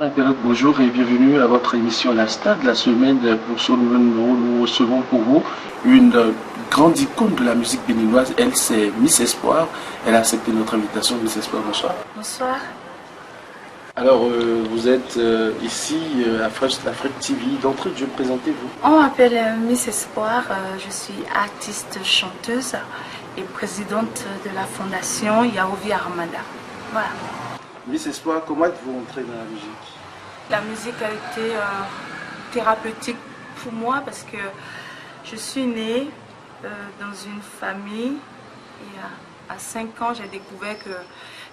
Internautes, bonjour et bienvenue à votre émission La Star de la semaine. Pour ce nouveau numéro, nous recevons pour vous une grande icône de la musique béninoise. Elle, c'est Miss Espoir. Elle a accepté notre invitation. Miss Espoir, bonsoir. Bonsoir. Alors, vous êtes ici à Afrique TV. D'entrée de jeu, présentez-vous. On m'appelle Miss Espoir. Je suis artiste chanteuse et présidente de la fondation Yaovi Armada. Voilà. Miss Espoir, comment êtes-vous entrée dans la musique? La musique a été thérapeutique pour moi parce que je suis née dans une famille et à 5 ans, j'ai découvert que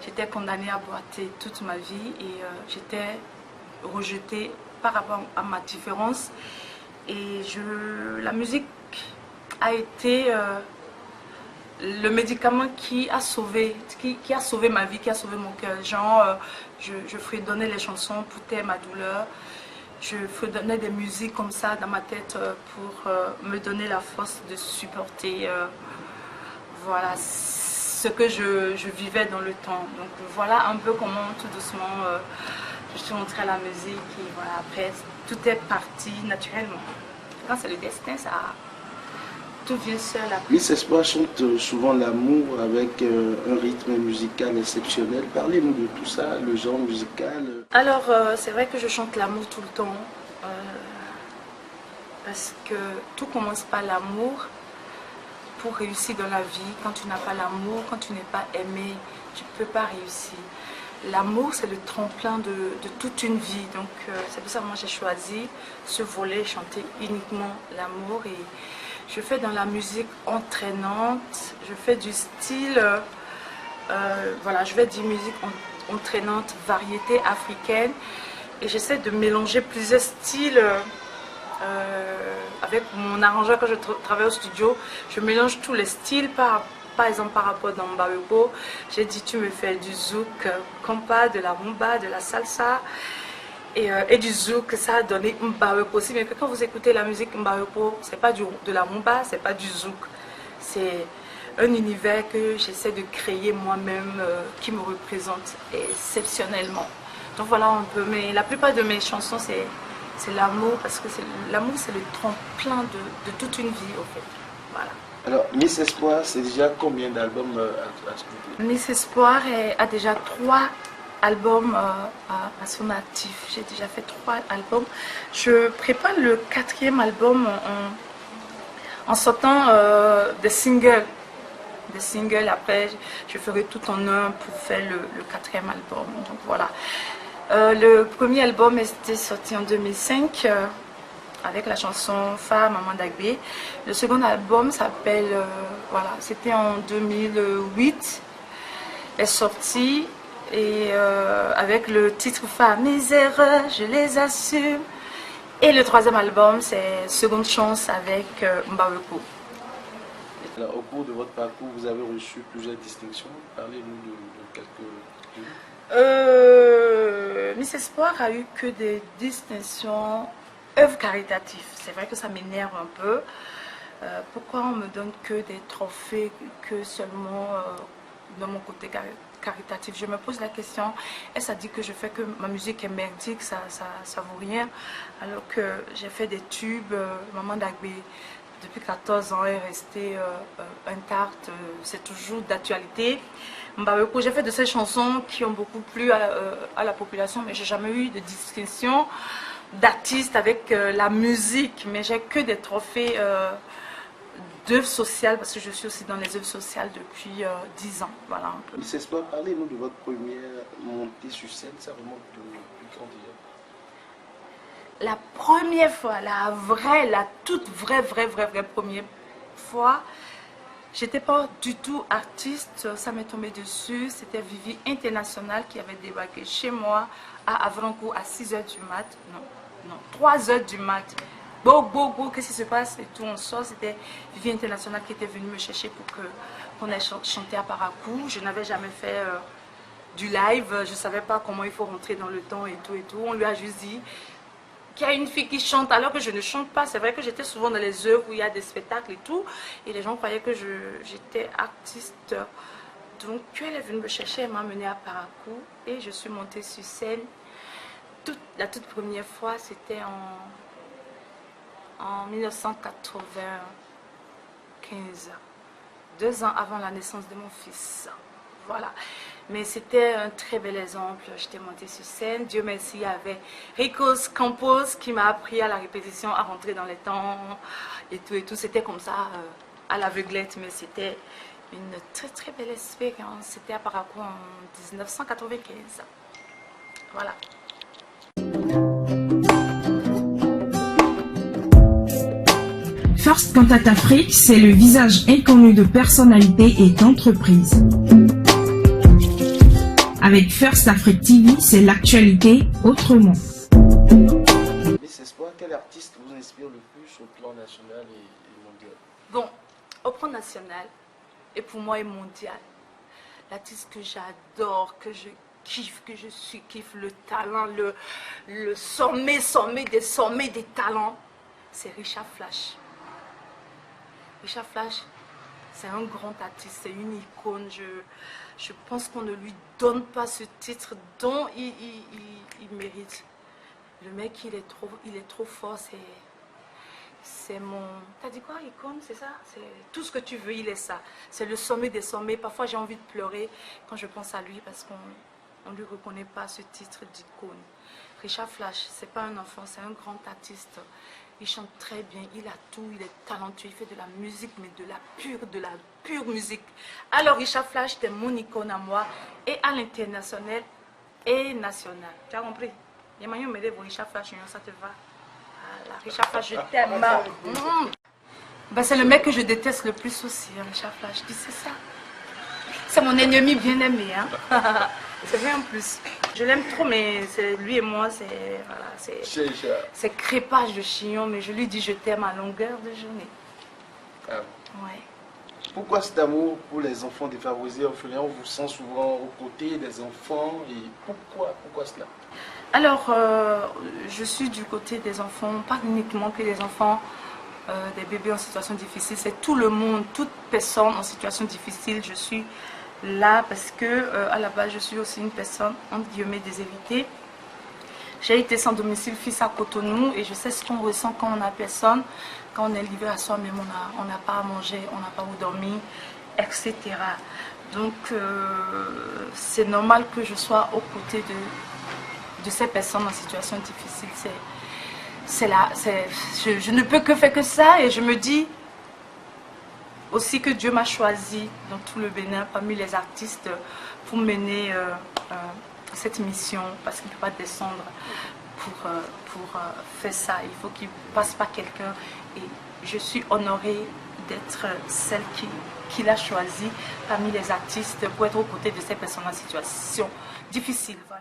j'étais condamnée à boiter toute ma vie et j'étais rejetée par rapport à ma différence. Et la musique a été le médicament qui a sauvé ma vie, qui a sauvé mon cœur. Genre, je fredonnais les chansons pour taire ma douleur. Je fredonnais des musiques comme ça dans ma tête pour me donner la force de supporter voilà, ce que je vivais dans le temps. Donc voilà un peu comment tout doucement je suis entrée à la musique et voilà, après tout est parti naturellement. Quand c'est le destin, ça tout vient seul après. Miss Espoir chante souvent l'amour avec un rythme musical exceptionnel. Parlez-nous de tout ça, le genre musical. Alors, c'est vrai que je chante l'amour tout le temps. Parce que tout commence par l'amour. Pour réussir dans la vie, quand tu n'as pas l'amour, quand tu n'es pas aimé, tu ne peux pas réussir. L'amour, c'est le tremplin de toute une vie. Donc, c'est pour ça que moi, j'ai choisi ce volet, chanter uniquement l'amour. Et je fais dans la musique entraînante, je fais du style, voilà, je fais du musique entraînante, variété africaine. Et j'essaie de mélanger plusieurs styles. Avec mon arrangeur, quand je travaille au studio, je mélange tous les styles. Par exemple, par rapport dans Mbaruko, j'ai dit tu me fais du zouk, compas, de la rumba, de la salsa et du zouk. Ça a donné Mbaruko aussi. Mais quand vous écoutez la musique Mbaruko, c'est pas de la rumba, c'est pas du zouk. C'est un univers que j'essaie de créer moi-même qui me représente exceptionnellement. Donc voilà un peu. Mais la plupart de mes chansons, c'est l'amour, parce que l'amour, c'est le tremplin de toute une vie, au fait. Voilà. Alors, Miss Espoir, c'est déjà combien d'albums à ce niveau? Miss Espoir a déjà 3 albums à son actif. J'ai déjà fait 3 albums. Je prépare le 4e album en sortant des singles. Des singles, après, je ferai tout en un pour faire le 4e album. Donc voilà. Le premier album était sorti en 2005 avec la chanson Fa Maman Dagbe. Le second album s'appelle, voilà, c'était en 2008, est sorti et avec le titre Fa Mes erreurs, je les assume. Et le 3e album, c'est Seconde Chance avec Mbaruko. Alors, au cours de votre parcours, vous avez reçu plusieurs distinctions. Parlez-nous de quelques-unes. Miss Espoir a eu que des distinctions œuvres caritatives. C'est vrai que ça m'énerve un peu. Pourquoi on me donne que des trophées, que seulement dans mon côté caritatif? Je me pose la question, est-ce que ça dit que je fais que ma musique est merdique, ça vaut rien, alors que j'ai fait des tubes, Maman Dagbe, depuis 14 ans est resté intacte, c'est toujours d'actualité. Mbaruko, j'ai fait de ces chansons qui ont beaucoup plu à la population, mais j'ai jamais eu de distinction d'artiste avec la musique, mais j'ai que des trophées d'œuvres sociales, parce que je suis aussi dans les œuvres sociales depuis 10 ans. Voilà un peu. Miss Espoir, parlez-nous de votre première montée sur scène, ça remonte depuis quand déjà? La première fois, la toute vraie première fois, j'étais pas du tout artiste, ça m'est tombé dessus. C'était Vivi International qui avait débarqué chez moi à Avrancourt à 6h du mat. Non, 3h du mat. Bon, qu'est-ce qui se passe? Et tout, on sort. C'était Vivi International qui était venue me chercher pour qu'on ait chanté à Parakou. Je n'avais jamais fait du live, je ne savais pas comment il faut rentrer dans le temps et tout. On lui a juste dit qu'il y a une fille qui chante alors que je ne chante pas. C'est vrai que j'étais souvent dans les œuvres où il y a des spectacles et tout, et les gens croyaient que j'étais artiste. Donc elle est venue me chercher, elle m'a amenée à Parakou et je suis montée sur scène. la toute première fois, c'était en 1995, 2 ans avant la naissance de mon fils. Voilà. Mais c'était un très bel exemple. J'étais montée sur scène. Dieu merci, il y avait Ricos Campos qui m'a appris à la répétition, à rentrer dans les temps et tout et tout. C'était comme ça, à l'aveuglette, mais c'était une très très belle expérience. C'était à Parakou en 1995. Voilà. First Contact Afrique, c'est le visage inconnu de personnalités et d'entreprises. Avec First Afrique TV, c'est l'actualité autrement. Miss Espoir, quel artiste vous inspire le plus au plan national et mondial? Bon, au plan national et pour moi et mondial, l'artiste que j'adore, que je kiffe, que je kiffe le talent, le sommet des talents, c'est Richard Flash. Richard Flash, c'est un grand artiste, c'est une icône. Je pense qu'on ne lui donne pas ce titre dont il mérite. Le mec, il est trop fort. C'est mon... T'as dit quoi, icône, c'est ça? C'est tout ce que tu veux, il est ça. C'est le sommet des sommets. Parfois, j'ai envie de pleurer quand je pense à lui parce qu'on ne lui reconnaît pas ce titre d'icône. Richard Flash, c'est pas un enfant, c'est un grand artiste. Il chante très bien, il a tout, il est talentueux, il fait de la musique, mais de la pure musique. Alors Richard Flash, c'était mon icône à moi, et à l'international et national. Tu as compris? Il y a moyen de m'aider pour Richard Flash, ça te va? Voilà, Richard Flash, je t'aime. Ben, c'est le mec que je déteste le plus aussi, hein, Richard Flash. Tu sais ça? C'est mon ennemi bien aimé, hein? C'est vrai en plus. Je l'aime trop, mais c'est lui et moi, c'est voilà, crépage de chignon, mais je lui dis je t'aime à longueur de journée. Ah. Ouais. Pourquoi cet amour pour les enfants défavorisés, orphelins? On vous sent souvent aux côtés des enfants et pourquoi cela? Alors, je suis du côté des enfants, pas uniquement que les enfants, des bébés en situation difficile, c'est tout le monde, toute personne en situation difficile. Je suis là parce que à la base je suis aussi une personne entre guillemets déshéritée. J'ai été sans domicile fixe à Cotonou et je sais ce qu'on ressent quand on n'a personne, quand on est livré à soi-même, on n'a pas à manger, on n'a pas où dormir, etc. Donc c'est normal que je sois aux côtés de ces personnes en situation difficile. Je ne peux que faire que ça et je me dis aussi que Dieu m'a choisi dans tout le Bénin parmi les artistes pour mener cette mission parce qu'il ne peut pas descendre pour faire ça. Il faut qu'il passe par quelqu'un et je suis honorée d'être celle qu'il a choisie parmi les artistes pour être aux côtés de ces personnes en situation difficile. Voilà.